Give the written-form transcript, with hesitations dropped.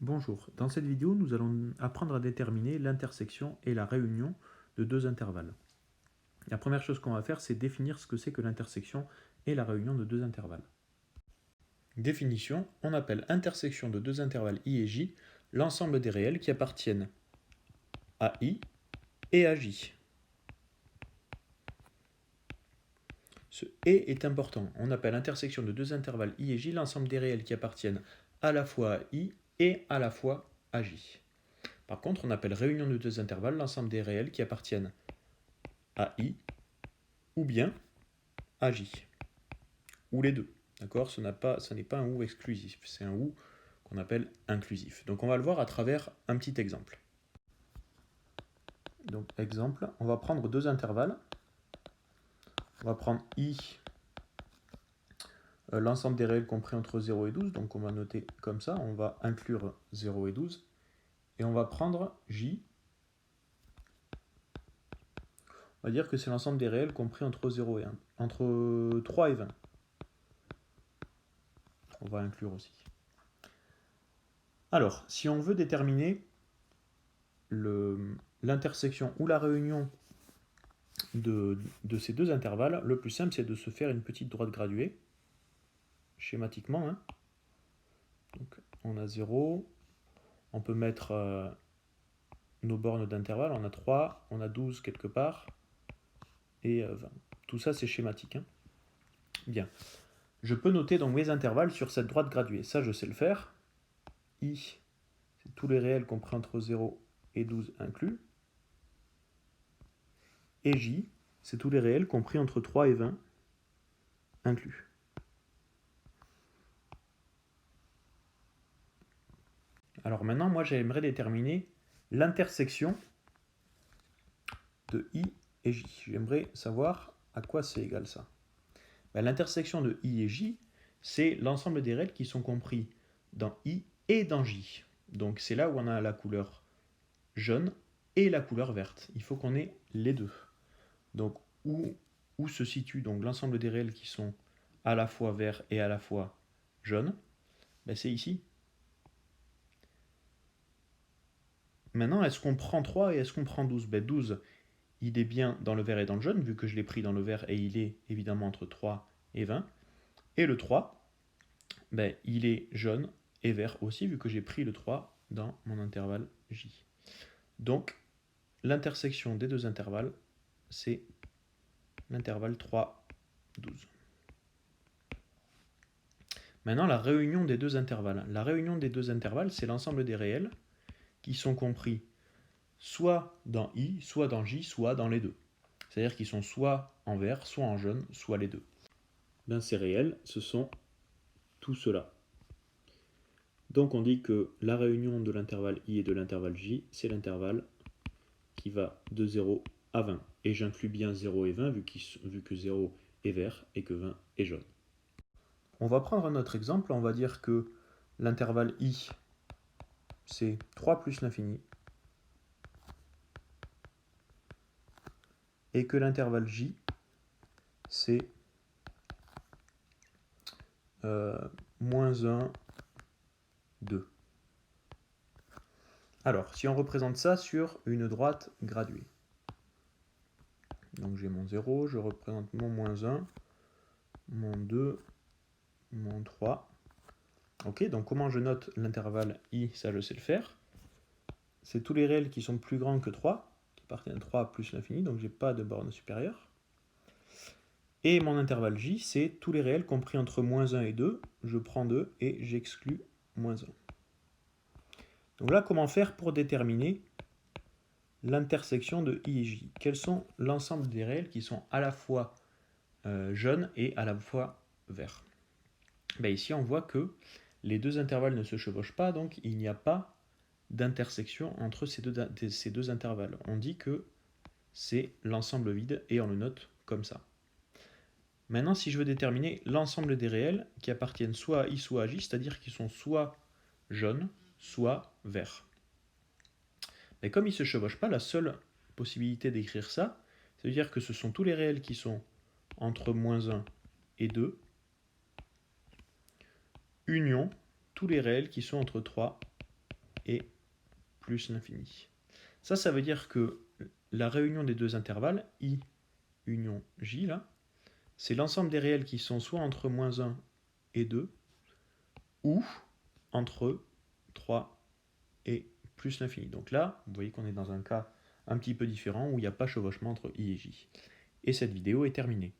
Bonjour, dans cette vidéo nous allons apprendre à déterminer l'intersection et la réunion de deux intervalles. La première chose qu'on va faire, c'est définir ce que c'est que l'intersection et la réunion de deux intervalles. Définition, on appelle intersection de deux intervalles i et j l'ensemble des réels qui appartiennent à i et à j. Ce et est important, on appelle intersection de deux intervalles i et j l'ensemble des réels qui appartiennent à la fois à i et à la fois à j. Par contre, on appelle réunion de deux intervalles l'ensemble des réels qui appartiennent à i ou bien à j, ou les deux. D'accord ? Ce n'est pas un ou exclusif, c'est un ou qu'on appelle inclusif. Donc on va le voir à travers un petit exemple. Donc exemple, on va prendre deux intervalles. On va prendre i, l'ensemble des réels compris entre 0 et 12, donc on va noter comme ça, on va inclure 0 et 12. Et on va prendre j, on va dire que c'est l'ensemble des réels compris entre 0 et 1, entre 3 et 20. On va inclure aussi. Alors, si on veut déterminer l'intersection ou la réunion de ces deux intervalles, le plus simple c'est de se faire une petite droite graduée, schématiquement. Donc, on a 0, on peut mettre nos bornes d'intervalle, on a 3, on a 12 quelque part, et 20. Tout ça c'est schématique. Bien. Je peux noter donc mes intervalles sur cette droite graduée. Ça, je sais le faire. I, c'est tous les réels compris entre 0 et 12 inclus. Et J, c'est tous les réels compris entre 3 et 20 inclus. Alors maintenant, moi, j'aimerais déterminer l'intersection de I et J. J'aimerais savoir à quoi c'est égal ça. L'intersection de I et J, c'est l'ensemble des réels qui sont compris dans I et dans J. Donc c'est là où on a la couleur jaune et la couleur verte. Il faut qu'on ait les deux. Donc où se situe donc l'ensemble des réels qui sont à la fois vert et à la fois jaune? C'est ici. Maintenant, est-ce qu'on prend 3 et est-ce qu'on prend 12? 12, il est bien dans le vert et dans le jaune, vu que je l'ai pris dans le vert et il est évidemment entre 3 et 20. Et le 3, il est jaune et vert aussi, vu que j'ai pris le 3 dans mon intervalle J. Donc, l'intersection des deux intervalles, c'est l'intervalle 3, 12. Maintenant, la réunion des deux intervalles. La réunion des deux intervalles, c'est l'ensemble des réels qui sont compris soit dans I, soit dans J, soit dans les deux. C'est-à-dire qu'ils sont soit en vert, soit en jaune, soit les deux. Ces réels, ce sont tout cela. Donc on dit que la réunion de l'intervalle I et de l'intervalle J, c'est l'intervalle qui va de 0 à 20. Et j'inclus bien 0 et 20 vu que 0 est vert et que 20 est jaune. On va prendre un autre exemple, on va dire que l'intervalle I, c'est 3 plus l'infini, et que l'intervalle J, c'est moins 1, 2. Alors, si on représente ça sur une droite graduée, donc j'ai mon 0, je représente mon moins 1, mon 2, mon 3. Ok, donc comment je note l'intervalle I? Ça, je sais le faire. C'est tous les réels qui sont plus grands que 3, qui appartiennent à 3 plus l'infini, donc j'ai pas de borne supérieure. Et mon intervalle J, c'est tous les réels compris entre moins 1 et 2. Je prends 2 et j'exclus moins 1. Donc là, comment faire pour déterminer l'intersection de I et J? Quels sont l'ensemble des réels qui sont à la fois jaunes et à la fois verts? Ici, on voit que les deux intervalles ne se chevauchent pas, donc il n'y a pas d'intersection entre ces deux intervalles. On dit que c'est l'ensemble vide et on le note comme ça. Maintenant, si je veux déterminer l'ensemble des réels qui appartiennent soit à I, soit à J, c'est-à-dire qu'ils sont soit jaunes, soit verts. Mais comme ils ne se chevauchent pas, la seule possibilité d'écrire ça, c'est de dire que ce sont tous les réels qui sont entre moins 1 et 2, union tous les réels qui sont entre 3 et plus l'infini. Ça veut dire que la réunion des deux intervalles, I union J, là, c'est l'ensemble des réels qui sont soit entre moins 1 et 2, ou entre 3 et plus l'infini. Donc là, vous voyez qu'on est dans un cas un petit peu différent où il n'y a pas chevauchement entre I et J. Et cette vidéo est terminée.